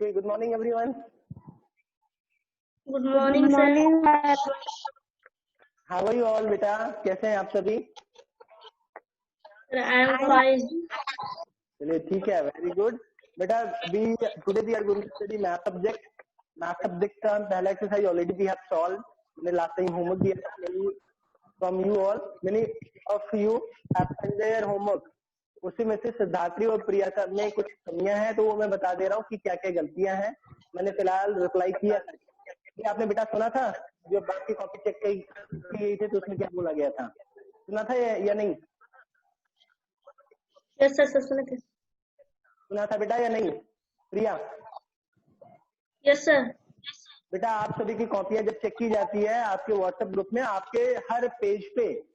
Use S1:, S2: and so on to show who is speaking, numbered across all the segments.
S1: Okay, good morning everyone.
S2: Good morning sir.
S1: How are you all बेटा? कैसे हैं आप सभी?
S2: I am fine.
S1: चलिए ठीक है, very good. बेटा today we are going to study math subject. Math subject का पहला exercise already we have solved. मैंने last time homework दिया था. Many of you have done their homework. उसी में से सिद्धार्थी और प्रिया का में कुछ कमियां हैं, तो वो मैं बता दे रहा हूँ कि क्या क्या गलतियां हैं. मैंने फिलहाल रिप्लाई किया था. आपने बेटा सुना था जो बाकी कॉपी चेक की गई थी तो उसमें क्या बोला गया था? सुना था या नहीं?
S2: यस सर
S1: सुना था बेटा या नहीं? प्रिया?
S2: Yes sir.
S1: बेटा आप सभी की कॉपियां जब चेक की जाती है आपके व्हाट्सएप ग्रुप में, आपके हर पेज पे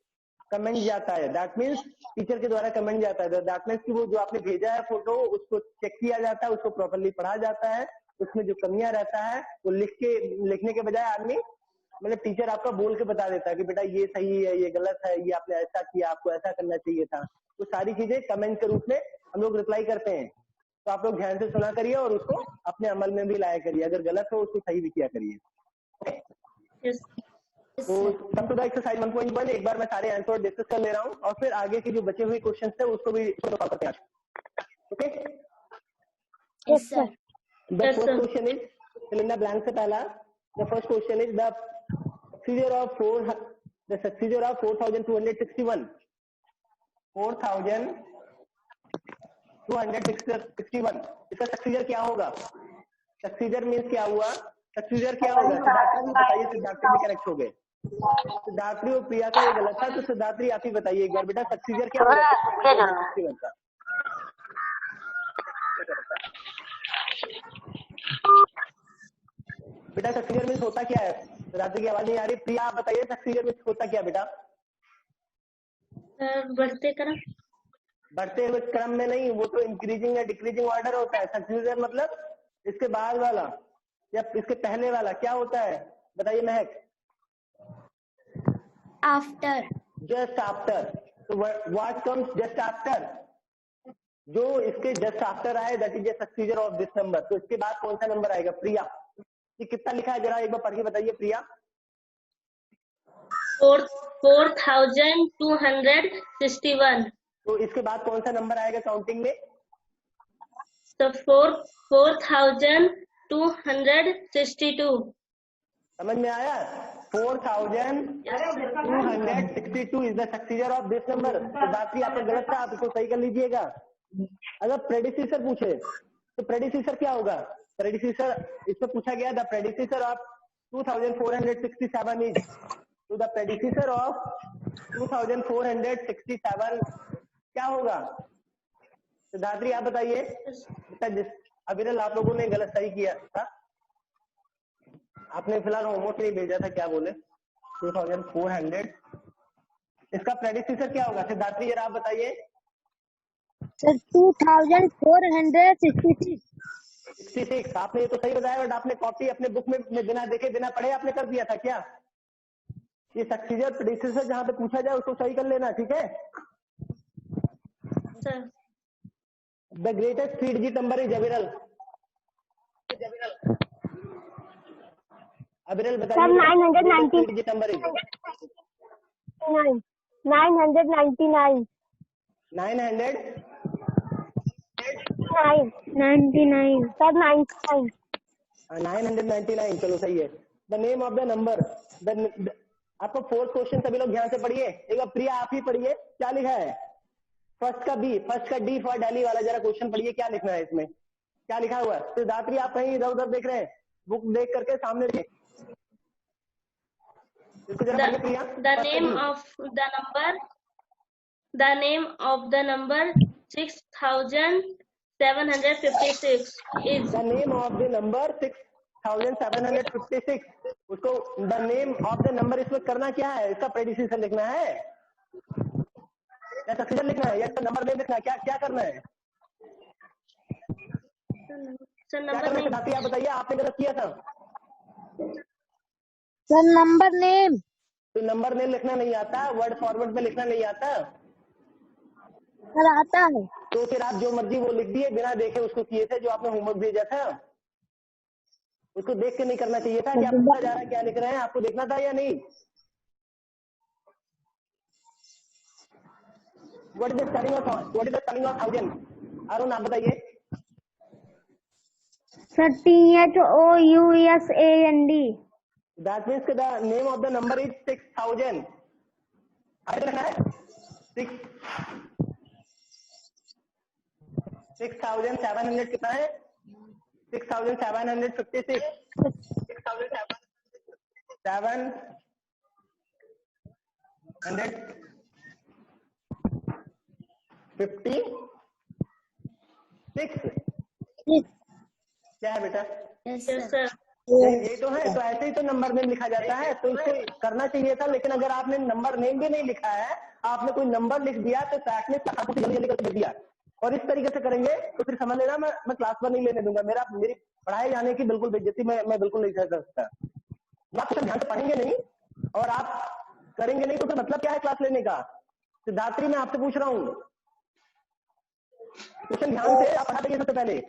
S1: कमेंट जाता है. दैट मीन्स टीचर के द्वारा कमेंट जाता है. दैट मीन्स कि वो जो आपने भेजा है फोटो उसको चेक किया जाता है, उसको प्रॉपरली पढ़ा जाता है. उसमें जो कमियां रहता है वो लिखने के बजाय आदमी मतलब टीचर आपका बोल के बता देता है कि बेटा ये सही है, ये गलत है, ये आपने ऐसा किया, आपको ऐसा करना चाहिए था. तो सारी चीजें कमेंट के रूप में हम लोग रिप्लाई करते हैं. तो आप लोग ध्यान से सुना करिए और उसको अपने अमल में भी लाया करिए. अगर गलत हो उसको सही भी किया करिए. तो कम टू द एक्सरसाइज 1.1. एक बार मैं सारे आंसर डिस्कस कर ले रहा हूँ और फिर आगे के जो बचे हुए क्वेश्चन थे उसको भी सॉल्व करते हैं. Okay?
S2: Yes sir.
S1: The first question is fill in the blank से पहला. The first question is the successor of 4261. 4261 इसका सक्सीजर क्या होगा? सक्सीजर मीन्स क्या हुआ? सक्सीजर क्या होगा? सिद्धार्थी बताइए. सिद्धार्थी भी करेक्ट हो गए. सिद्धार्थी और प्रिया का ये गलत था, तो सिद्धार्थी आप ही बताइए एक बार बेटा सक्सीजर क्या होगा? बेटा सक्सीजर मीन्स होता क्या है? सिद्धार्थी की आवाज नहीं आ रही. प्रिया आप बताइए सक्सीजर मीन्स होता क्या बेटा?
S2: बढ़ते क्रम.
S1: बढ़ते हुए क्रम में नहीं, वो तो इंक्रीजिंग या डिक्रीजिंग ऑर्डर होता है. सक्सीजर मतलब इसके बाद वाला या इसके पहले वाला क्या होता है? बताइए महक.
S2: आफ्टर.
S1: Just after. तो व्हाट कम्स जस्ट आफ्टर? जो इसके जस्ट आफ्टर आए that is a successor of this number. तो इसके बाद कौन सा नंबर आएगा? प्रिया ये कितना लिखा है जरा एक बार पढ़ के बताइए प्रिया.
S2: 4261.
S1: तो इसके बाद कौन सा नंबर आएगा काउंटिंग में?
S2: तो 4262.
S1: समझ में आया? 4262 is the successor of this number. Siddharthi आपका गलत था, आप इसको सही कर लीजिएगा. अगर प्रेडिसेसर पूछे तो प्रेडिसेसर क्या होगा? प्रेडिसेसर इससे पूछा गया द प्रेडिसेसर ऑफ 2467 इज. तो द प्रेडिसेसर ऑफ 2467 क्या होगा? सिद्धार्थी आप बताइए. अविरल आप लोगों ने गलत सही किया था. आपने फिलहाल होमवर्क नहीं भेजा था. क्या बोले? 2400. इसका प्रेडिसेसर क्या होगा? सिद्धार्थी जरा आप बताइए.
S3: सर 2466.
S1: आपने ये तो सही बताया, बट आपने कॉपी अपने बुक में बिना देखे बिना पढ़े आपने कर दिया था क्या? ये सक्सीजर प्रेडिसेसर जहां पे पूछा जाए उसको सही कर लेना. ठीक है
S2: sir.
S1: The greatest 3 number is अविरल. अविरल बताइए.
S3: 990
S1: नंबर इज
S3: 999.
S1: 999.
S3: सर 99.
S1: 999. चलो सही है. The name of the number. आपको फोर्थ क्वेश्चन सभी लोग ध्यान से पढ़िए. एक बार प्रिया आप ही पढ़िए. क्या लिखा है? फर्स्ट का डी फॉर दिल्ली वाला जरा क्वेश्चन पढ़िए. क्या लिखना है इसमें? क्या लिखा हुआ है? सिद्धार्थी आप कहीं इधर उधर देख रहे हैं? बुक देख करके सामने देखिए. इसको जरा पढ़िए प्रिया.
S2: The name of the number 6756 is.
S1: The name of the number 6756. उसको the name of the number इसमें करना क्या है? इसका प्रेडिसेसर लिखना है या सक्सीजर लिखना है या नंबर नेम लिखना है? क्या करना है?
S2: Sir number name.
S1: आप बताइए. आपने गलत किया था.
S3: Sir number name.
S1: तो नंबर नेम लिखना नहीं आता, वर्ड फॉरवर्ड में लिखना नहीं आता.
S3: सर आता है.
S1: तो फिर आप जो मर्जी वो लिख दिए बिना देखे उसको किए थे जो आपने होमवर्क भेजा था. उसको देख के नहीं करना चाहिए था कि आप पूछा जा रहा है क्या लिख रहे हैं, आपको देखना था या नहीं? What is the spelling of thousand? Arun आप बताइए।
S3: Sir, THOUSAND.
S1: That means the name of the number is 6000। है 6700 कितना है? 6756। 756 क्या है बेटा?
S2: Yes, sir.
S1: यही तो है। तो ऐसे ही तो नंबर नेम लिखा जाता है, तो इसको करना चाहिए था। लेकिन अगर आपने नंबर नेम भी नहीं लिखा है, आपने कोई नंबर लिख दिया तो प्रैक्टिस जल्दी करके लिख दिया और इस तरीके से करेंगे तो फिर समझ लेना मैं क्लास पर नहीं लेने दूंगा। मेरी पढ़ाए जाने की बिल्कुल बेइज्जती मैं बिल्कुल नहीं कर सकता। आप ध्यान से पढ़ेंगे नहीं और आप करेंगे नहीं तो फिर मतलब क्या है क्लास लेने का? सिद्धार्थी मैं आपसे पूछ रहा हूँ, क्वेश्चन ध्यान से आप पढ़ा देंगे। सबसे पहले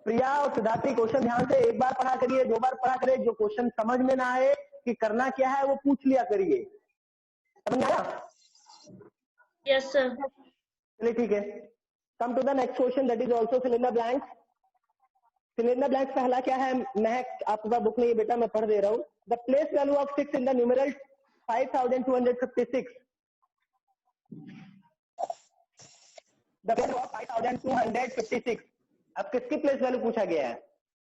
S1: प्रिया और सिद्धार्थी क्वेश्चन ध्यान से एक बार पढ़ा करिए, 2 बार पढ़ा करिए। जो क्वेश्चन समझ में ना आए कि करना क्या है वो पूछ लिया करिए। समझ आया?
S2: Yes, sir.
S1: चलिए ठीक है। Come to the next question that is also fill in the blanks. Fill in the blanks पहला क्या है? महक आपके पास बुक नहीं है बेटा, मैं पढ़ दे रहा हूँ। The place value of 6 in the numeral 5256। The place of 5256। अब किसकी प्लेस वैल्यू पूछा गया है?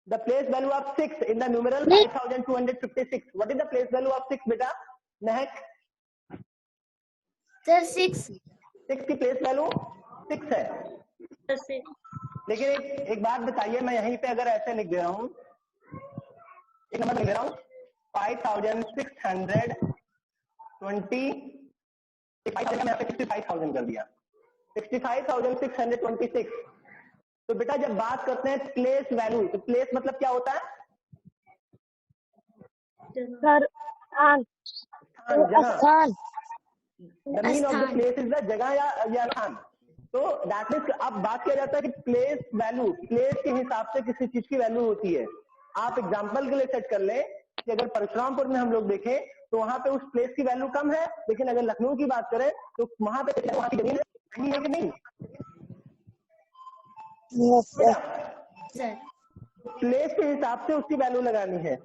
S1: The place value of 6 in the numeral 5256। What is the place value of 6 बेटा? महक
S3: Sir, 6.
S1: 6 की प्लेस वैल्यू 6 है।
S2: Yes, sir.
S1: लेकिन एक बात बताइए, मैं यहीं पे अगर ऐसे लिख दे रहा हूँ, एक नंबर लिख दे रहा हूँ 5620, 65,000 कर दिया, 65,626। तो बेटा जब बात करते हैं प्लेस वैल्यू, तो प्लेस मतलब क्या होता है?
S3: Sir, स्थान.
S1: The mean of the place is the जगह या स्थान। तो दैट मीन्स अब बात किया जाता है कि प्लेस वैल्यू, प्लेस के हिसाब से किसी चीज की वैल्यू होती है। आप एग्जांपल के लिए सेट कर लें कि अगर परशुरामपुर में हम लोग देखें तो वहां पे उस प्लेस की वैल्यू कम है, लेकिन अगर लखनऊ की बात करें तो वहां पे वहां की जमीन है कि नहीं?
S3: Yes, sir.
S1: प्लेस के हिसाब से उसकी वैल्यू लगानी है,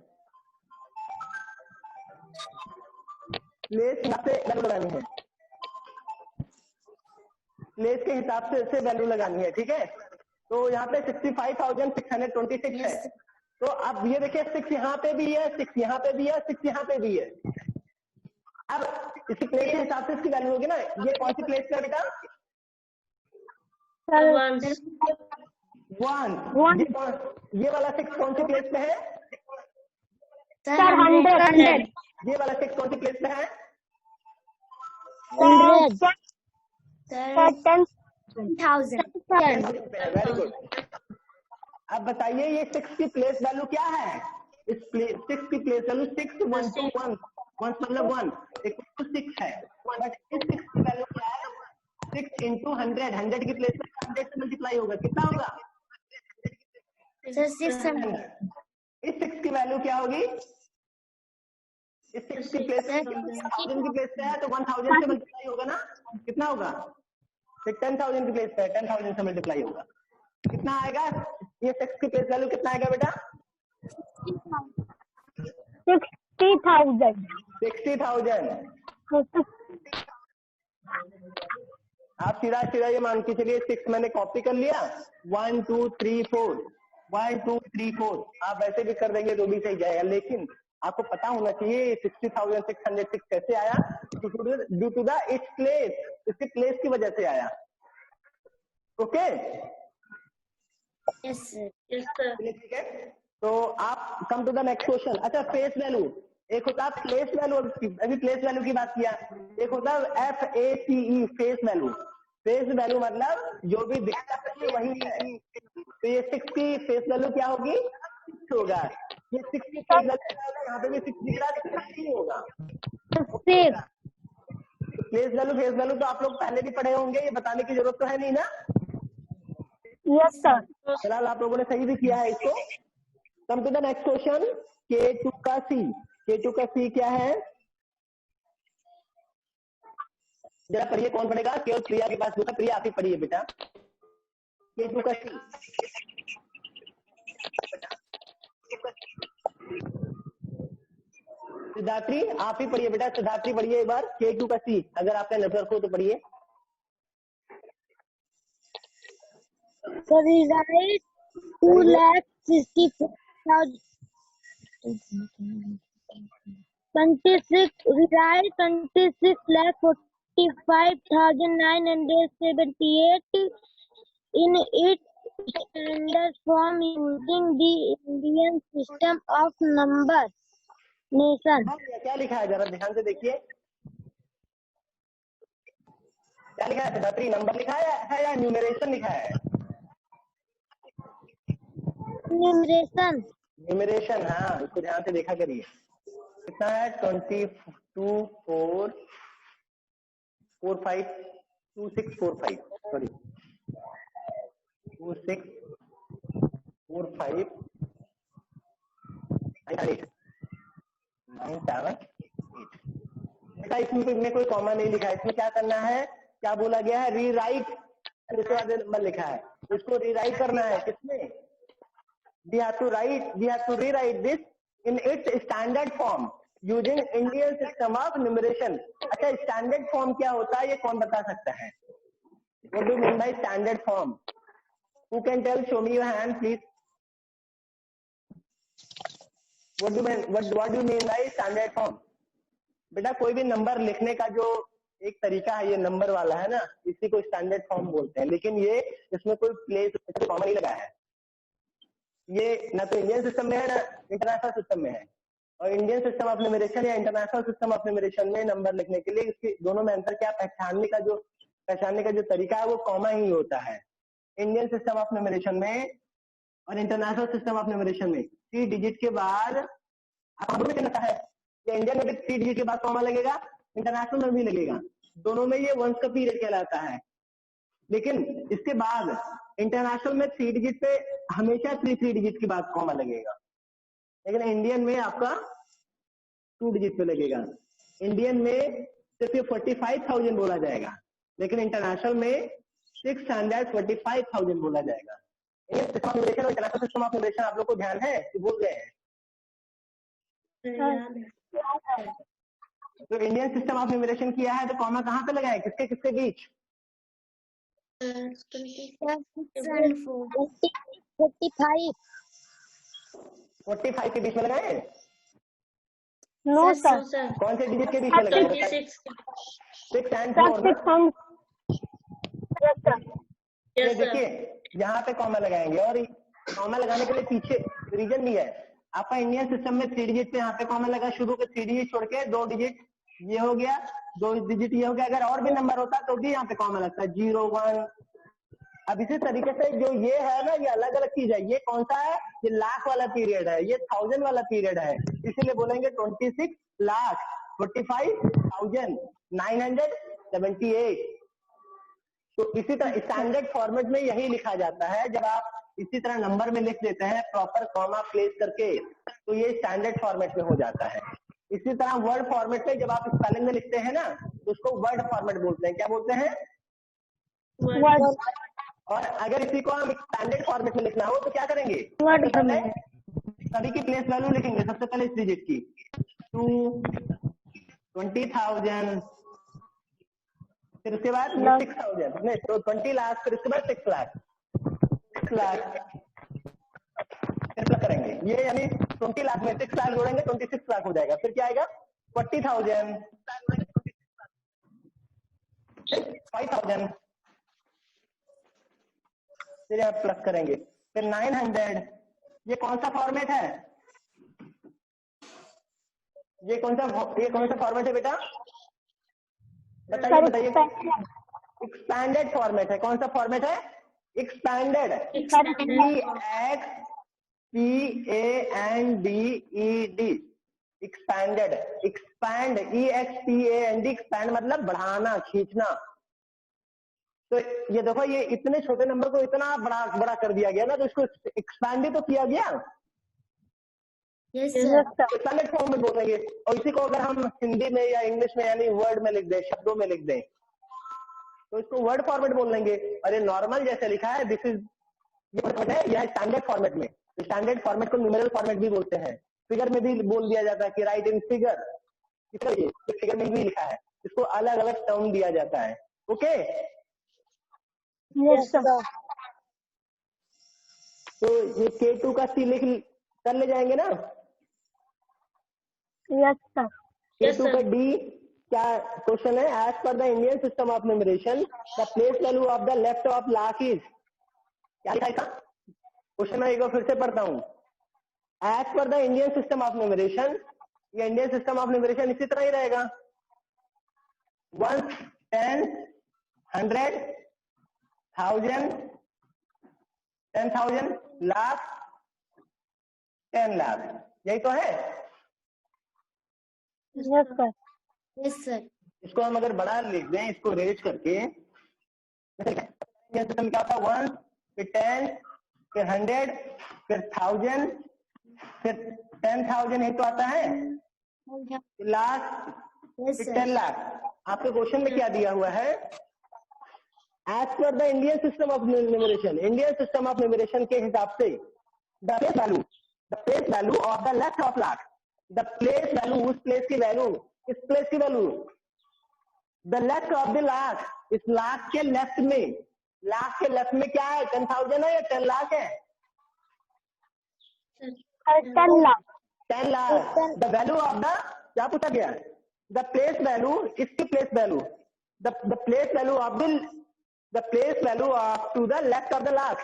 S1: प्लेस से वैल्यू लगानी है, प्लेस के हिसाब से वैल्यू लगानी है। ठीक है, तो यहाँ पे 65,626 है। तो अब ये देखिए 6 यहाँ पे भी है, 6 यहाँ पे भी है, 6 यहाँ पे भी है। अब इसकी प्लेस के हिसाब से इसकी वैल्यू होगी ना। ये कौन सी प्लेस का बेटा?
S3: Sir,
S1: 1। ये वाला 6 कौन सी प्लेस पे है?
S3: Sir, 100.
S1: ये वाला 6 कौन सी प्लेस पे है?
S3: 100. Sir, 10,000.
S1: Very good. अब बताइए ये 6 की प्लेस वैल्यू क्या है? इस 6 की प्लेस वैल्यू 6 1 2 1 1 मतलब 1 इक्वल टू 6 है। बट इस 6 की वैल्यू क्या है? 6 into 100, 100 की प्लेस पे 100 से मल्टीप्लाई होगा, कितना होगा?
S3: Sir, 600.
S1: इस 6 की वैल्यू क्या होगी? इस 6 की प्लेस पे 1000 की प्लेस पे है तो 1000 से मल्टीप्लाई होगा ना, कितना होगा? फिर 10,000 की प्लेस पे है, 10,000 से मल्टीप्लाई होगा, कितना आएगा? ये 6 की प्लेस वैल्यू कितना आएगा बेटा?
S3: 60,000.
S1: 60,000। आप सीधा ये मान के चलिए 6 मैंने कॉपी कर लिया, 1 2 3 4 1 2 3 4 आप वैसे भी कर देंगे तो भी सही जाएगा। लेकिन आपको पता होना चाहिए 60,606 कैसे आया? Due to the its place, इसके प्लेस की वजह से आया। Okay
S2: Yes, sir. Yes, sir.
S1: ठीक है, तो आप come to the next question. अच्छा फेस वैल्यू, एक होता है प्लेस वैल्यू, अभी प्लेस वैल्यू की बात किया। एक होता है FACE face value. Face value मतलब जो भी दिखता है वही है। तो ये 6 की फेस वैल्यू क्या होगी? 6 होगा। ये 6 की फेस वैल्यू यहाँ पे भी 6 दिख रहा है, 6 होगा। प्लेस वैल्यू फेस वैल्यू तो आप लोग पहले भी पढ़े होंगे, ये बताने की जरूरत तो है नहीं ना।
S3: Yes, sir.
S1: फिलहाल आप लोगों ने सही भी किया है इसको। Come to the next question, K2 का C। K2 का C क्या है? जरा पढ़िए, कौन पढ़ेगा? केवल प्रिया के पास होता, प्रिया आप ही पढ़िए बेटा। K2 का C। सिद्धार्थी आप ही पढ़िए बेटा, सिद्धार्थी पढ़िए एक बार K2 का C, अगर आपका नेटवर्क हो तो पढ़िए।
S3: So rewrite 2,64,000. 26. Rewrite 26,45,978 in its standard form using the Indian system of number nation.
S1: क्या लिखा है जरा ध्यान से देखिए, क्या लिखा है सिद्धार्थी? नंबर लिखा है या न्यूमरेशन लिखा है?
S3: Numeration.
S1: न्यूमरेशन, हाँ, इसको ध्यान से देखा करिए। कितना है? 2645 सॉरी 2645 978। बेटा इसमें कोई कॉमा नहीं लिखा है, इसमें क्या करना है, क्या बोला गया है? रीराइट, इसके बाद नंबर लिखा है, इसको रीराइट करना है। किसमें? we have to rewrite this in its standard form using Indian system of numeration। अच्छा, स्टैंडर्ड फॉर्म क्या होता है ये कौन बता सकता है? What do you mean by standard form? Who can tell? Show me your hand please। What do you mean by standard form? बेटा कोई भी नंबर लिखने का जो एक तरीका है, ये नंबर वाला है ना, इसी को स्टैंडर्ड फॉर्म बोलते हैं। लेकिन ये इसमें कोई प्लेस कॉमा नहीं लगा है, ये ना तो इंडियन सिस्टम में है ना इंटरनेशनल सिस्टम में है। और इंडियन सिस्टम ऑफ न्यूमरेशन या इंटरनेशनल सिस्टम ऑफ न्यूमरेशन में नंबर लिखने के लिए इसके दोनों में अंतर क्या? पहचानने का जो तरीका है वो कॉमा ही होता है। इंडियन सिस्टम ऑफ न्यूमरेशन में और इंटरनेशनल सिस्टम ऑफ न्यूमरेशन में 3 डिजिट के बाद आपको कहता है कि इंडियन में भी 3 डिजिट के बाद कॉमा लगेगा, इंटरनेशनल में भी लगेगा, दोनों में ये वंस का पीरियड कहलाता है। लेकिन इसके बाद इंटरनेशनल में 3 डिजिट पे हमेशा 3 डिजिट के बाद कॉमा लगेगा, लेकिन इंडियन में आपका 2 डिजिट पे लगेगा। इंडियन में सिर्फ ये 45,000 बोला जाएगा, लेकिन इंटरनेशनल में 645,000 बोला जाएगा। इंटरनेशनल सिस्टम ऑफ न्यूमरेशन आप लोग को ध्यान है कि भूल गए हैं? तो इंडियन सिस्टम ऑफ न्यूमरेशन किया है तो कॉमा कहाँ पे लगाए? किसके किसके बीच? 45 के बीच में लगाए?
S3: No sir.
S1: कौन से डिजिट के बीच में लगाए? 6 and 4 ना?
S2: Yes, sir.
S1: देखिए यहाँ पे कॉमा लगाएंगे, और कॉमा लगाने के लिए पीछे रीजन भी है। आपका इंडियन सिस्टम में 3 डिजिट पे यहाँ पे कॉमा लगा, शुरू के 3 डिजिट छोड़ के 2 डिजिट ये हो गया, 2 डिजिट ये हो गया। अगर और भी नंबर होता तो भी यहाँ पे कॉमा लगता है, 0 1। अब इसी तरीके से जो ये है ना, ये अलग अलग चीज है। ये कौन सा है? ये लाख वाला पीरियड है, ये 1000 वाला पीरियड है, इसीलिए बोलेंगे 26,45,978। तो इसी तरह स्टैंडर्ड फॉर्मेट में यही लिखा जाता है। जब आप इसी तरह नंबर में लिख देते हैं प्रॉपर कॉमा प्लेस करके, तो ये स्टैंडर्ड फॉर्मेट में हो जाता है। इसी तरह वर्ड फॉर्मेट में जब आप स्पेलिंग में लिखते हैं ना, तो उसको वर्ड फॉर्मेट बोलते हैं। क्या बोलते हैं?
S3: Word.
S1: और अगर इसी को हम स्टैंडर्ड फॉर्मेट में लिखना हो तो क्या करेंगे?
S3: Word format.
S1: सभी की प्लेस वैल्यू लिखेंगे। सबसे पहले इस डिजिट की 20,000, फिर उसके बाद 6,000, नहीं तो 20 लाख, फिर उसके बाद 6 लाख, 6 लाख फिर प्लस करेंगे। ये यानी 20 लाख में 6 लाख जोड़ेंगे 26 लाख हो जाएगा। फिर क्या आएगा? 40,000, 5,000, फिर यहाँ प्लस करेंगे, फिर 900। ये कौन सा फॉर्मेट है? ये कौन सा फॉर्मेट है बेटा? बताइए। एक्सपैंडेड फॉर्मेट है। कौन सा फॉर्मेट है? Expanded. EXPANDED, expanded. Expand, EXPAND, expand मतलब बढ़ाना, खींचना। तो ये देखो, ये इतने छोटे नंबर को इतना बड़ा कर दिया गया ना, तो इसको एक्सपैंड ही तो किया गया।
S2: Yes,
S3: Yes,
S2: sir.
S3: sir.
S1: Standard form में बोलेंगे। और इसी को अगर हम हिंदी में या इंग्लिश में यानी वर्ड में लिख दें, शब्दों में लिख दें, तो इसको वर्ड फॉर्मेट बोल लेंगे। और ये नॉर्मल जैसे लिखा है, दिस इज ये फॉर्मेट है, यह स्टैंडर्ड फॉर्मेट में। स्टैंडर्ड फॉर्मेट को न्यूमेरल फॉर्मेट भी बोलते हैं। फिगर में भी बोल दिया जाता है कि राइट इन फिगर, फिगर में भी लिखा है, इसको अलग अलग टर्म दिया जाता है। Okay,
S3: Yes, sir.
S1: तो ये K2 का C लिख कर ले जाएंगे ना।
S3: Yes, sir.
S2: Yes,
S1: K2
S2: sir.
S1: का D क्या क्वेश्चन है? As per the Indian system of numeration the place value of the left of lakh is, क्या लिखा है? क्वेश्चन मैं एक बार फिर से पढ़ता हूँ। As per the Indian system of numeration, ये इंडियन सिस्टम ऑफ न्यूमरेशन इसी तरह ही रहेगा। 1, 10, 100, 1000, 10,000, लाख, 10 लाख, यही तो है।
S3: Yes, sir.
S2: Yes, sir.
S1: इसको हम अगर बड़ा लिख दें, इसको रेज करके, सिस्टम क्या था? 1, फिर 10, फिर 100, फिर 1000, फिर 10,000, ही तो आता है, लाख,
S2: Yes,
S1: फिर
S2: sir.
S1: 10 लाख। आपके क्वेश्चन में क्या दिया हुआ है? As per the Indian system of numeration, Indian system of numeration के हिसाब से the place value of the left of lakh, the place value, उस प्लेस की वैल्यू, इस प्लेस की वैल्यू, the left of the lakh, इस लाख के लेफ्ट में, लाख के लेफ्ट में क्या है? 10,000 है या 10 लाख है?
S3: 10 lakh.
S1: 10 lakh. The value of the, क्या पूछा गया? द प्लेस वैल्यू, इसकी place value, the place value of the place value of to the left of the lakh,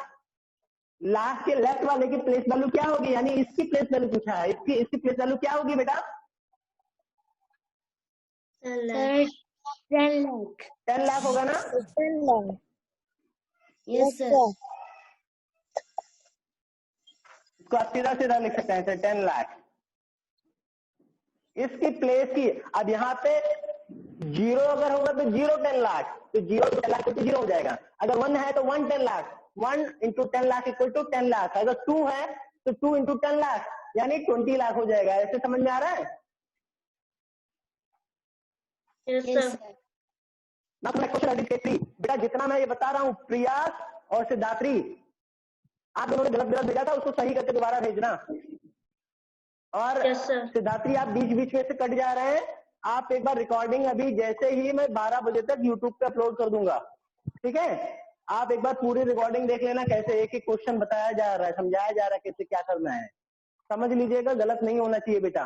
S1: lakh के लेफ्ट वाले की प्लेस वैल्यू क्या होगी? यानी इसकी प्लेस वैल्यू पूछा है, इसकी प्लेस वैल्यू क्या होगी बेटा?
S2: 10 lakh.
S1: 10 लाख होगा ना?
S3: 10 lakh.
S2: Yes, sir.
S1: इसको आप सीधा सीधा लिख सकते हैं 10 लाख। इसकी प्लेस की, अब यहाँ पे जीरो अगर होगा तो 0 10 लाख, तो 0 10 लाख तो 0 हो जाएगा। अगर 1 है तो 1 10 lakh, 1 into 10 lakh equal to 10 lakh. अगर 2 है तो 2 इंटू 10 लाख यानी 20 लाख हो जाएगा। ऐसे समझ में आ रहा है?
S2: Yes, sir.
S1: बेटा जितना मैं ये बता रहा हूँ, प्रयास और सिद्धात्री, आप दोनों ने गलत गलत भेजा था, उसको सही करके दोबारा भेजना। और
S2: Yes, sir.
S1: सिद्धात्री आप बीच बीच में से कट जा रहे हैं। आप एक बार रिकॉर्डिंग अभी जैसे ही मैं 12 बजे तक यूट्यूब पे अपलोड कर दूंगा, ठीक है? आप एक बार पूरी रिकॉर्डिंग देख लेना, कैसे एक एक क्वेश्चन बताया जा रहा है, समझाया जा रहा है, कैसे क्या करना है, समझ लीजिएगा। गलत नहीं होना चाहिए बेटा।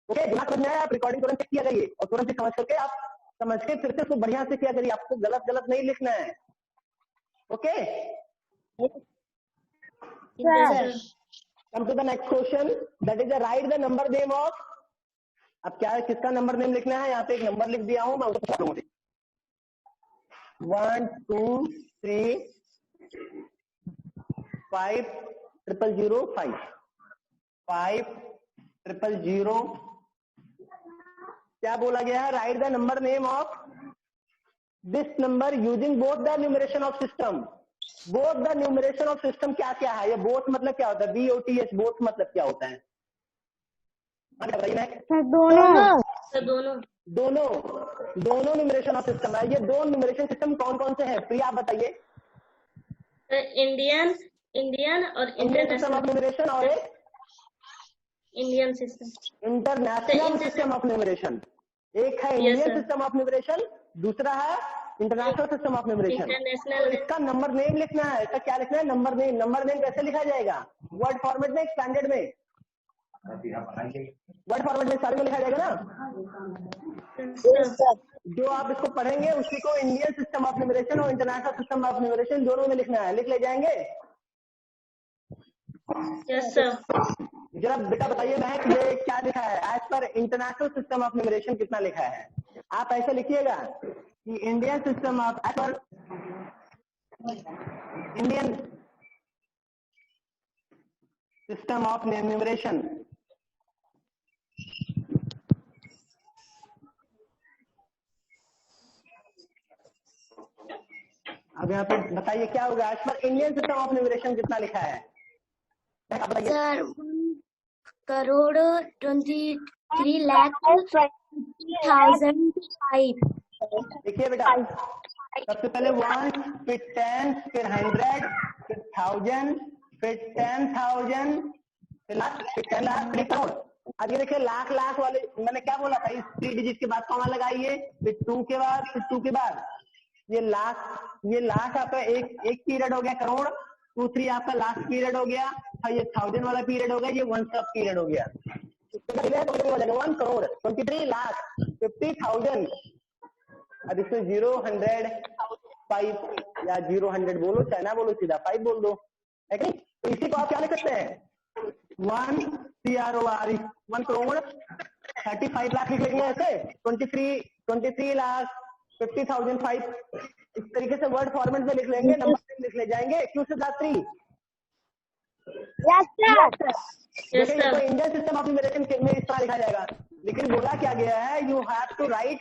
S1: ओके, बिना समझ में आया आप रिकॉर्डिंग तुरंत किया करिए और तुरंत ही समझ करके आप समझ के फिर से उसको बढ़िया से किया करिए। आपको गलत गलत नहीं लिखना है। Okay,
S2: Yes, sir.
S1: Come to the next question, that is write the number name of. अब क्या है, किसका नंबर नेम लिखना है? यहाँ पे एक नंबर लिख दिया हूं मैं, उसको 1 2 3 5 0 0 5 5 0 0 क्या बोला गया है? Right the number name of this number using both the numeration of system. Both the numeration of system क्या क्या है? ये बोथ मतलब क्या होता है? BOTH, बोथ मतलब क्या होता है?
S3: दोनों.
S2: Sir, दोनों.
S1: दोनों न्यूमरेशन ऑफ सिस्टम है। ये दो न्यूमरेशन सिस्टम कौन कौन से हैं? प्रिया आप बताइए।
S2: Sir, Indian और
S1: Indian system of
S2: international.
S1: Numeration और एक
S2: Indian system.
S1: International system of numeration. एक है
S2: Yes,
S1: Indian
S2: sir.
S1: System of numeration, दूसरा है international system of numeration.
S2: International.
S1: तो इसका नंबर नेम लिखना है। इसका क्या लिखना है? Number name. नंबर नेम कैसे लिखा जाएगा? वर्ड फॉर्मेट में, स्टैंडर्ड में? वर्ड फॉर्मेट में सारे में लिखा जाएगा ना?
S2: Yes, sir.
S1: जो आप इसको पढ़ेंगे उसी को इंडियन सिस्टम ऑफ न्यूमरेशन और इंटरनेशनल सिस्टम ऑफ न्यूमरेशन दोनों में लिखना है। लिख ले जाएंगे?
S2: Yes, sir.
S1: जरा बेटा बताइए महक, ये क्या लिखा है? एज पर इंटरनेशनल सिस्टम ऑफ न्यूमरेशन कितना लिखा है? आप ऐसे लिखिएगा कि Indian system of, as per Indian system of numeration अब यहाँ पे बताइए क्या होगा? As per Indian system of numeration कितना लिखा है?
S4: सर करोड़ 23,20,000,5।
S1: देखिए बेटा, सबसे पहले 1, फिर 10, फिर 100, फिर 1000, फिर 10,000, फिर लाख, फिर 10 लाख, फिर करोड़। अब ये देखिए लाख लाख वाले मैंने क्या बोला था, इस 3 डिजिट के बाद कॉमा लगाइए, फिर 2 के बाद, फिर 2 के बाद ये लाख आपका एक पीरियड हो गया करोड़, 2, 3 आपका लास्ट पीरियड हो गया, और ये 1000 वाला पीरियड हो गया, ये 1 सब पीरियड हो गया। 1 करोड़ 23 लाख 50,000। अब इसमें 0, 100, 5 या 0, 100 बोलो, चाहे ना बोलो, सीधा 5 बोल दो, है कि नहीं? तो इसी को आप क्या लिख सकते हैं, 1 CROR 1 करोड़ 35 लाख लिख लेंगे ऐसे, 23 लाख 50,005। इस तरीके से वर्ड फॉर्मेट में लिख लेंगे, नंबर लिख ले जाएंगे। क्यों सिद्धार्थी?
S3: Yes, sir.
S1: देखिए ये तो इंडियन सिस्टम ऑफ न्यूमरेशन में इस तरह लिखा जाएगा, लेकिन बोला क्या गया है, you have to write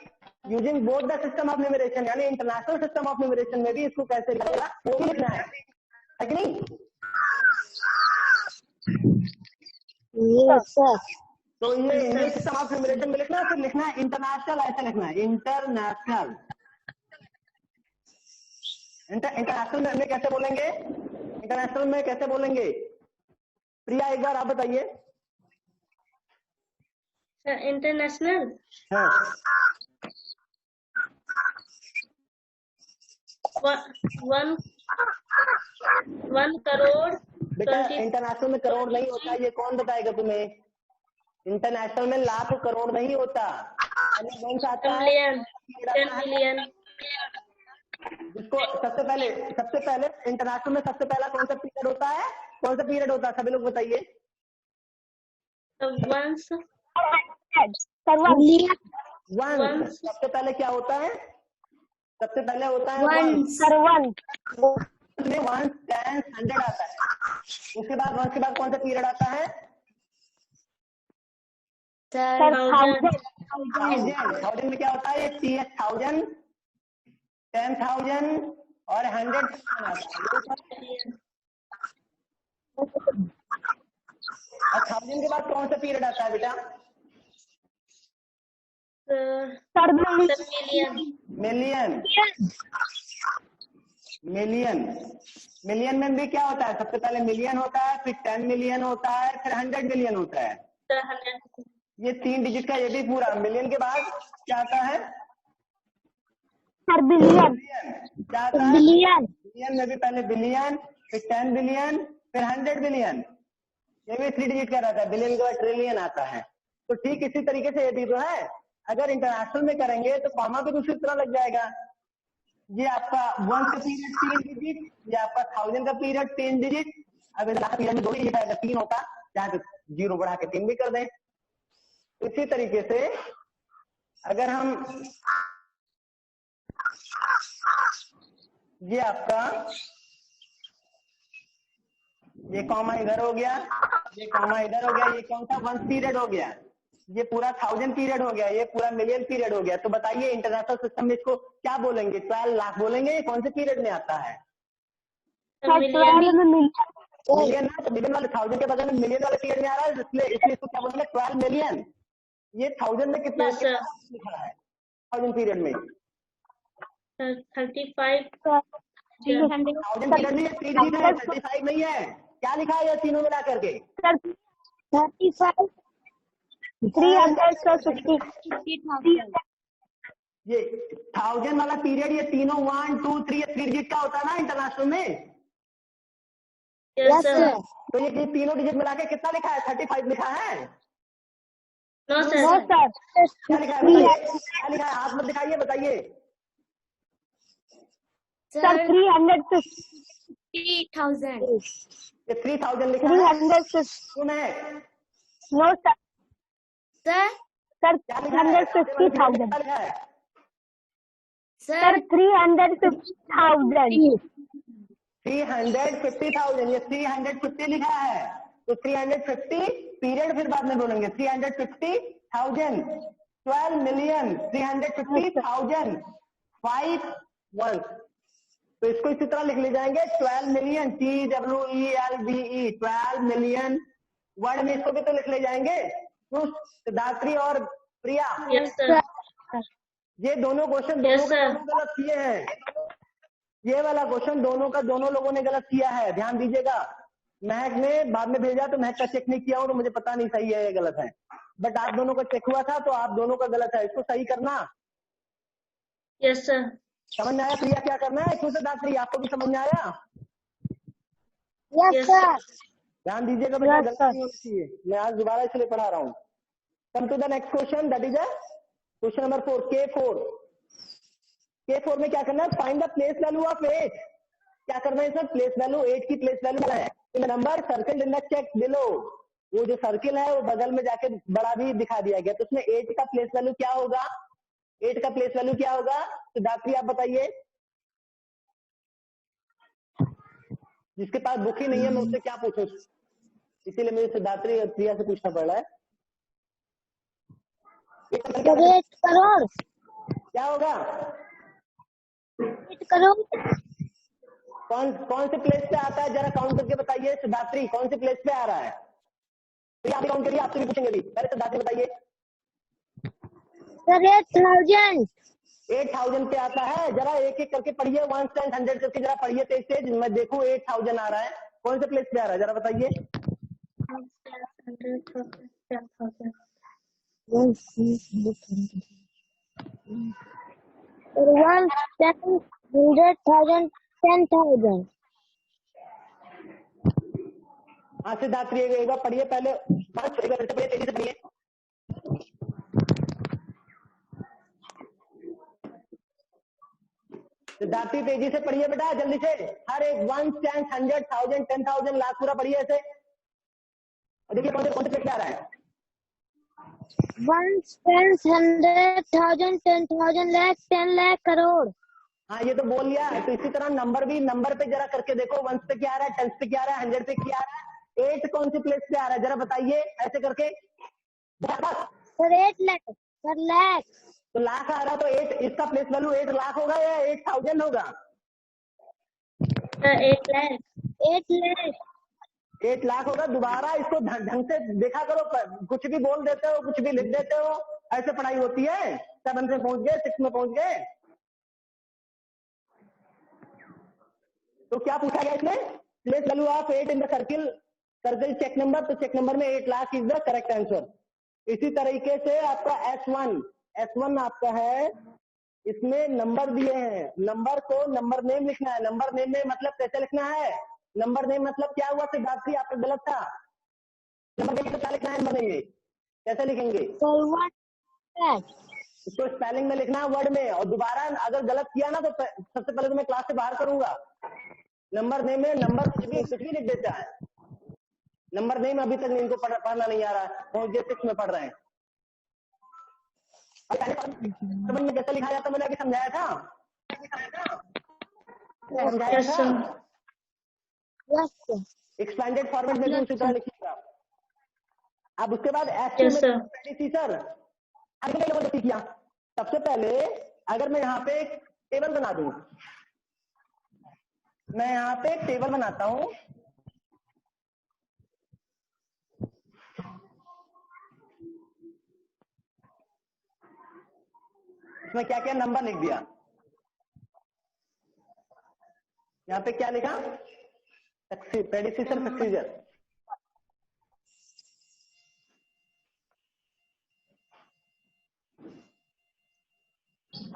S1: using both the system of numeration, यानी इंटरनेशनल सिस्टम ऑफ न्यूमरेशन में भी इसको कैसे लिखेगा वो भी लिखना है कि नहीं?
S3: Yes, sir.
S1: तो ये इंडियन सिस्टम ऑफ न्यूमरेशन में लिखना है, फिर लिखना है इंटरनेशनल, ऐसे लिखना है इंटरनेशनल। इंटरनेशनल में कैसे बोलेंगे, इंटरनेशनल में कैसे बोलेंगे? प्रिया एक बार आप बताइए।
S2: इंटरनेशनल
S1: हाँ,
S2: 1 करोड़
S1: बेटा इंटरनेशनल में करोड़ नहीं होता, ये कौन बताएगा तुम्हें? इंटरनेशनल में लाख करोड़ नहीं होता,
S2: मिलियन 10 मिलियन।
S1: जिसको सबसे पहले इंटरनेशनल में सबसे पहला कौन सा पीरियड होता है, कौन सा पीरियड होता है, सभी लोग बताइए।
S2: वंस
S1: सबसे पहले क्या होता है, सबसे पहले होता है
S3: Once.
S1: 1, 10, 100 आता है। उसके बाद 1 के बाद कौन सा पीरियड आता है?
S3: Sir, 1,000.
S1: 1000 में क्या होता है? 1000, 10,000 और 100 आता है। 1000 के बाद कौन सा पीरियड आता है बेटा?
S3: Sir,
S2: million.
S1: मिलियन में भी क्या होता है? सबसे पहले मिलियन होता है, फिर 10 मिलियन होता है, फिर 100 मिलियन होता है। ये 3 डिजिट का ये भी पूरा। मिलियन के बाद क्या आता है?
S3: Sir, billion.
S1: क्या आता है?
S3: Billion.
S1: बिलियन में भी पहले बिलियन, फिर 10 बिलियन, फिर 100 बिलियन। ये भी 3 डिजिट का रहता है। बिलियन के बाद ट्रिलियन आता है। तो ठीक इसी तरीके से ये भी तो है। अगर इंटरनेशनल में करेंगे तो कॉमा भी कुछ इस तरह लग जाएगा। ये आपका 1 का पीरियड 3 डिजिट, ये आपका 1000 का पीरियड 3 डिजिट। अगर लाख पीरियड में 2 डिजिट आएगा 3 होता, चाहे तो 0 बढ़ा के 3 भी कर दें। इसी तरीके से अगर हम ये आपका ये कॉमा इधर हो गया, ये कॉमा इधर हो गया, ये कौन सा 1 पीरियड हो गया, ये पूरा 1000 पीरियड हो गया, ये पूरा मिलियन पीरियड हो गया। तो बताइए इंटरनेशनल सिस्टम में इसको क्या बोलेंगे? 12 लाख बोलेंगे? कौन से पीरियड में आता है? मिलियन ना, तो मिलियन वाले 1000 के बगल में मिलियन वाले पीरियड में आ रहा है, इसलिए इसको क्या बोलेंगे? 12 मिलियन। ये 1000 में कितना लिखा है 1000 पीरियड में?
S2: 35
S1: 1000 पीरियड में 3 डिजिट है, 35 नहीं है। क्या लिखा है ये तीनों मिला करके?
S3: 35, 360,000.
S1: ये 1000 वाला पीरियड, ये तीनों 1, 2, 3 3 डिजिट का होता है ना इंटरनेशनल में।
S3: Yes, sir.
S1: तो ये तीनों डिजिट मिला के कितना लिखा है? 35 लिखा है।
S2: No
S3: No,
S2: sir
S3: sir.
S1: क्या लिखा है बताइए? क्या लिखा है? हाथ मत दिखाइए, बताइए।
S3: Sir,
S4: 350,000.
S1: ये 3000 लिखा है।
S3: 350.
S1: सुन है
S3: No, sir.
S4: Sir,
S3: Sir,
S1: क्या लिखा है?
S3: 350,000.
S1: क्या लिखा है?
S3: Sir, 350,000.
S1: 350,000, ये 350 लिखा है। तो 350 पीरियड फिर बाद में बोलेंगे। 350,000, 12 मिलियन, 350,000, 5 1। तो इसको इसी तरह लिख ले जाएंगे 12 मिलियन, TWELVE, 12 मिलियन वर्ड में इसको भी तो लिख ले जाएंगे। तो सिद्धार्थी और प्रिया,
S2: Yes, sir.
S1: ये दोनों क्वेश्चन
S2: Yes,
S1: दोनों का
S2: sir.
S1: दोनों गलत किए हैं। ये वाला क्वेश्चन दोनों का दोनों लोगों ने गलत किया है, ध्यान दीजिएगा। महक ने बाद में भेजा तो महक का चेक नहीं किया हो तो मुझे पता नहीं सही है या गलत है, बट आप दोनों का चेक हुआ था तो आप दोनों का गलत है, इसको सही करना।
S2: Yes, sir.
S1: समझ में आया प्रिया क्या करना है? क्यों सिद्धार्थी आपको भी समझ में आया?
S3: Yes,
S2: Yes,
S3: sir.
S1: ध्यान दीजिएगा बेटा,
S3: Yes,
S1: गलती
S3: sir.
S1: नहीं होनी चाहिए। मैं आज दोबारा इसलिए पढ़ा रहा हूँ। Come to the next question, that is question number 4, K4। K4 में क्या करना है? Find the place value of 8। क्या करना है सर? प्लेस वैल्यू 8 की प्लेस वैल्यू है। Number circle in the check below, वो जो सर्किल है वो बगल में जाके बड़ा भी दिखा दिया गया, तो उसमें 8 का प्लेस वैल्यू क्या होगा? 8 का प्लेस वैल्यू क्या होगा? सिद्धार्थी आप बताइए। जिसके पास बुक ही नहीं है मैं उससे क्या पूछूं, इसीलिए मुझे सिद्धार्थी और प्रिया से पूछना पड़ रहा है।
S3: 8 करोड़।
S1: क्या होगा?
S3: 8 करोड़।
S1: कौन से प्लेस पे आता है, जरा काउंट करके बताइए। सिद्धार्थी कौन से प्लेस पे आ रहा है? तो आप काउंट करिए, आपसे भी पूछेंगे भी। पहले सिद्धार्थी बताइए।
S3: सर 8,000।
S1: 8,000 पे आता है। जरा एक एक करके पढ़िए, 1 से 100 करके जरा पढ़िए तेज तेज, मैं देखूं 8,000 आ रहा है। कौन से प्लेस पे आ रहा है जरा बताइए।
S3: 1, 10, 100,000, 10,000।
S1: हाँ सिद्धार्थी एक बार पढ़िए पहले, एक बार पढ़िए, तेजी से पढ़िए। सिद्धार्थी तेजी से पढ़िए बेटा, जल्दी से। हर एक 1, 10, 100,000, 10,000, लाख पूरा पढ़िए ऐसे। और देखिए कौन से प्लेस पे आ रहा है।
S3: 1, 10, 100,000, 10,000, लाख, 10 लाख, करोड़।
S1: हाँ ये तो बोल लिया है। तो इसी तरह नंबर भी, नंबर पे जरा करके देखो, 1 पे क्या आ रहा है, 10 पे क्या आ रहा है, 100 पे क्या आ रहा है, 8 कौन सी प्लेस पे आ रहा है जरा बताइए ऐसे करके।
S3: सर 8 लाख। सर लाख।
S1: तो लाख आ रहा तो 8, इसका प्लेस वैल्यू 8 लाख होगा या 8,000 होगा?
S2: 8 lakh.
S3: 8 लाख।
S1: 8 लाख होगा। दोबारा इसको ढंग से देखा करो, कुछ भी बोल देते हो, कुछ भी लिख देते हो, ऐसे पढ़ाई होती है। 7 में पहुंच गए, 6 में पहुंच गए। तो क्या पूछा गया इसमें? Place value of 8 in the circle, circle check number, तो चेक नंबर में 8 lakh is the correct answer. इसी तरीके से आपका S1 आपका है, इसमें नंबर दिए हैं, नंबर को नंबर नेम लिखना है। नंबर नेम में मतलब कैसे लिखना है? नंबर नेम मतलब क्या हुआ सिद्धार्थी, आपका गलत था। नंबर नेम क्या लिखना है? नंबर नेम कैसे लिखेंगे? इसको स्पेलिंग में लिखना है, वर्ड में। और दोबारा अगर गलत किया ना तो सबसे पहले तो मैं क्लास से बाहर करूंगा। नंबर नेम में नंबर कुछ भी लिख देता है। नंबर नेम अभी तक इनको पढ़ना नहीं आ रहा है, पहुंच गए 6 में पढ़ रहे हैं। समझ में कैसे लिखा जाता मैंने अभी समझाया था। एक्सपेंडेड फॉर्मेट में भी उसी तरह लिखिएगा। अब उसके बाद प्रेडिसीसर किया। सबसे पहले अगर मैं यहाँ पे एक टेबल बना दूं, मैं यहाँ पे एक टेबल बनाता हूं। इसमें क्या क्या नंबर लिख दिया। यहाँ पे क्या लिखा? प्रेडिसीसर सक्सीजर।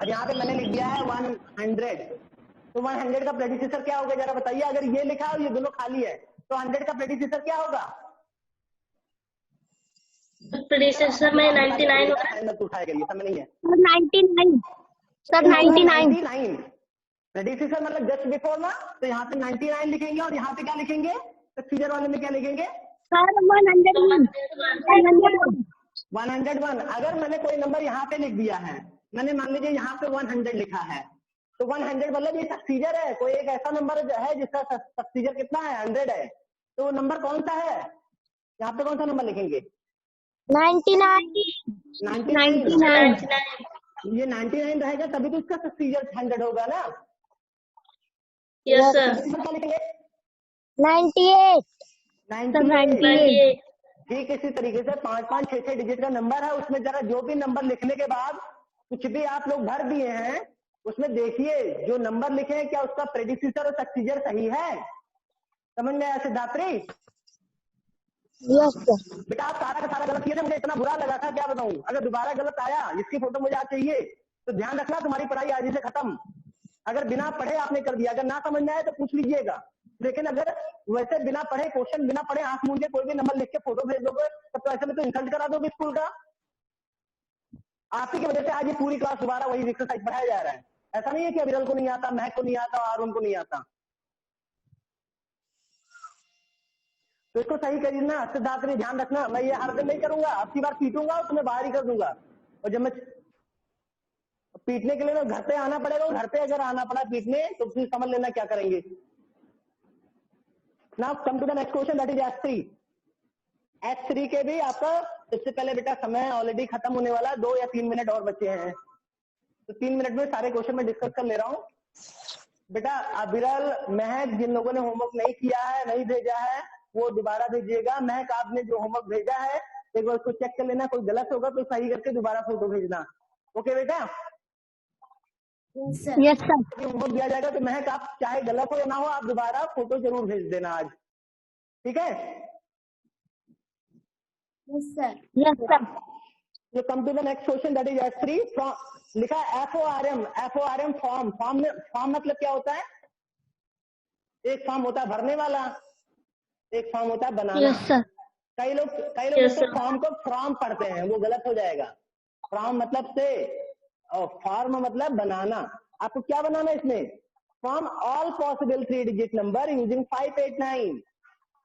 S1: और यहाँ पे मैंने लिख दिया है 100। तो 100 का प्रेडिसीसर क्या होगा जरा बताइए। अगर ये लिखा और ये दोनों खाली है तो 100 का प्रेडिसीसर क्या होगा?
S2: प्रेडिसेसर में 99 होगा।
S1: उठाया गया, समय नहीं है।
S3: 99। सर 99।
S1: प्रेडिसीसर मतलब जस्ट बिफोर ना, तो यहाँ पे 99 लिखेंगे और यहाँ पे क्या लिखेंगे? सक्सीजर वाले में क्या लिखेंगे?
S3: सर 101।
S1: 101। अगर मैंने कोई नंबर यहाँ पे लिख दिया है, मैंने मान लीजिए यहाँ पे 100 लिखा है, तो 100 मतलब ये सक्सीजर है। कोई एक ऐसा नंबर है जिसका सक्सीजर कितना है? 100 है। तो वो नंबर कौन सा है? यहाँ पे कौन सा नंबर लिखेंगे?
S3: 99।
S1: ये 99 रहेगा तभी तो इसका सक्सीजर 100 होगा ना।
S2: Yes sir.
S1: क्या लिखेंगे?
S3: 98।
S1: 98। ठीक इसी तरीके से 5-5, 6-6 डिजिट का नंबर है, उसमें जरा जो भी नंबर लिखने के बाद कुछ भी आप लोग भर दिए हैं उसमें देखिए जो नंबर लिखे हैं क्या उसका प्रेडिक्यूटर और सक्सीजर सही है। समझ में आया सिद्धात्री?
S3: Yes sir.
S1: बेटा आप सारा का सारा गलत किए थे, मुझे इतना बुरा लगा था क्या बताऊं। अगर दोबारा गलत आया इसकी फोटो मुझे आज चाहिए, तो ध्यान रखना तुम्हारी पढ़ाई आज ही से खत्म। अगर बिना पढ़े आपने कर दिया, अगर ना समझ में आए तो पूछ लीजिएगा, लेकिन अगर वैसे बिना पढ़े क्वेश्चन बिना पढ़े आंख मूंद के कोई भी नंबर लिख के फोटो भेज दोगे तब तो ऐसे में तो इंसल्ट करा दोगे स्कूल का। आप ही की वजह से आज ये पूरी क्लास दोबारा वही एक्सरसाइज पढ़ाया जा रहा है। ऐसा नहीं है कि अविरल को नहीं आता, महक को नहीं आता, आरुण को नहीं आता। तो इसको सही करिए ना सिद्धार्थ, ध्यान रखना। मैं ये हर दिन नहीं करूंगा, अब की बार पीटूंगा और तुम्हें बाहर ही कर दूंगा। और जब मैं पीटने के लिए घर पे आना पड़ेगा, घर पे अगर आना पड़ा पीटने तो फिर समझ लेना क्या करेंगे। Now come to the next question, that is S3। S3 के भी आपका इससे पहले बेटा समय ऑलरेडी खत्म होने वाला, 2 या 3 मिनट और बचे हैं, तो 3 मिनट में सारे क्वेश्चन में डिस्कस कर ले रहा हूँ। बेटा अविरल, महक, जिन लोगों ने होमवर्क नहीं किया है, नहीं भेजा है, वो दोबारा भेजिएगा। महक आपने जो होमवर्क भेजा है एक बार उसको चेक कर लेना, कोई गलत होगा तो सही करके दोबारा फोटो भेजना। ओके बेटा?
S3: Yes sir.
S1: होमवर्क दिया जाएगा तो महक आप चाहे गलत हो या ना हो आप दोबारा फोटो जरूर भेज देना आज, ठीक है?
S3: Yes sir. Yes sir.
S1: ये come to the next question, that is S3। लिखा है FORM। FORM form. फॉर्म मतलब क्या होता है? एक फॉर्म होता है भरने वाला, एक फॉर्म होता है बनाना।
S3: Yes sir.
S1: कई लोग
S2: Yes, sir.
S1: फॉर्म को फ्रॉम पढ़ते हैं, वो गलत हो जाएगा। फ्रॉम मतलब से और फॉर्म मतलब बनाना। आपको क्या बनाना है इसमें? From all possible 3 digit number using 589।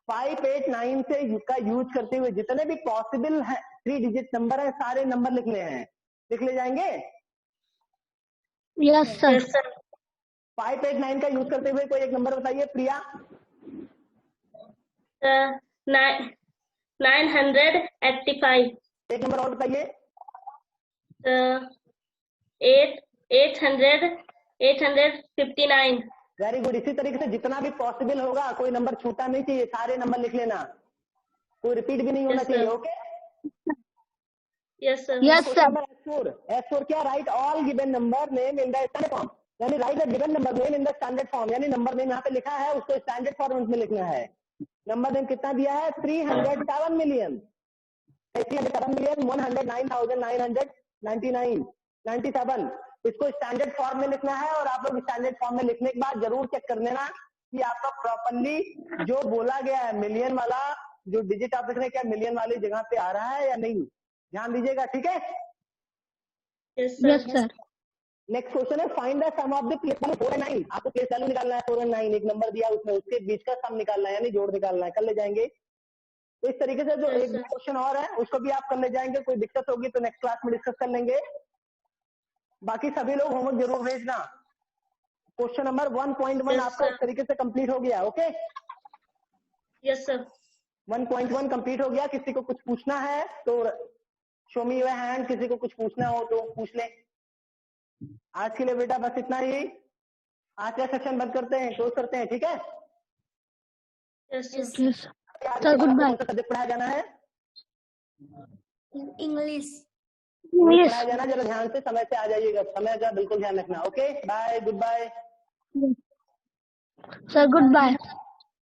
S1: 589 से का यूज करते हुए जितने भी पॉसिबल है 3 डिजिट नंबर है सारे नंबर लिखने हैं। लिख ले जाएंगे?
S3: Yes sir.
S2: Yes, sir.
S1: 589 का यूज करते हुए कोई एक नंबर बताइए प्रिया।
S2: 985.
S1: एक नंबर और बताइए।
S2: 859.
S1: Very good. इसी तरीके से जितना भी पॉसिबल होगा, कोई नंबर छूटा नहीं चाहिए, सारे नंबर लिख लेना, कोई रिपीट भी नहीं होना
S2: Yes, sir.
S1: चाहिए। Okay?
S2: Yes, sir.
S3: Yes sir.
S1: S4 क्या? Write all given number name in the standard form, यानी write the given number name in the standard form, यानी नंबर नेम यहाँ पे लिखा है उसको स्टैंडर्ड फॉर्मेट में लिखना है। नंबर नेम कितना दिया है? 307 मिलियन 109,997। इसको स्टैंडर्ड फॉर्म में लिखना है और आप लोग स्टैंडर्ड फॉर्म में लिखने के बाद जरूर चेक कर लेना कि आपका प्रॉपरली जो बोला गया है मिलियन वाला जो डिजिट आप लिख रहे हैं क्या मिलियन वाली जगह पे आ रहा है या नहीं, ध्यान दीजिएगा, ठीक है?
S2: Yes, sir.
S3: Yes sir.
S1: Next question है find the sum of the place value 4 and 9। आपको प्लेस वैल्यू निकालना है 4 और 9, एक नंबर दिया उसमें उसके बीच का सम निकालना है, यानी जोड़ निकालना है। कर ले जाएंगे? तो इस तरीके से जो
S2: Yes,
S1: एक
S2: sir.
S1: क्वेश्चन और है उसको भी आप कर ले जाएंगे। कोई दिक्कत होगी तो नेक्स्ट क्लास में डिस्कस कर लेंगे। बाकी सभी लोग होमवर्क जरूर भेजना। क्वेश्चन नंबर 1.1
S2: Yes,
S1: आपका
S2: sir.
S1: इस तरीके से कंप्लीट हो गया। ओके?
S2: Yes, sir.
S1: 1.1 कंप्लीट हो गया। किसी को कुछ पूछना है तो शो मी योर हैंड, किसी को कुछ पूछना हो तो पूछ ले। आज के लिए बेटा बस इतना ही। आज का सेक्शन बंद करते हैं, क्लोज करते हैं, ठीक है?
S2: Yes, sir.
S3: यस
S1: आज
S3: सर, गुड बाय।
S1: कौन सा सब्जेक्ट पढ़ाया जाना है?
S3: इंग्लिश।
S1: पढ़ाया जाना, जरा ध्यान से समय से आ जाइएगा, समय का बिल्कुल ध्यान रखना। Okay, bye, good bye.
S3: Sir good bye.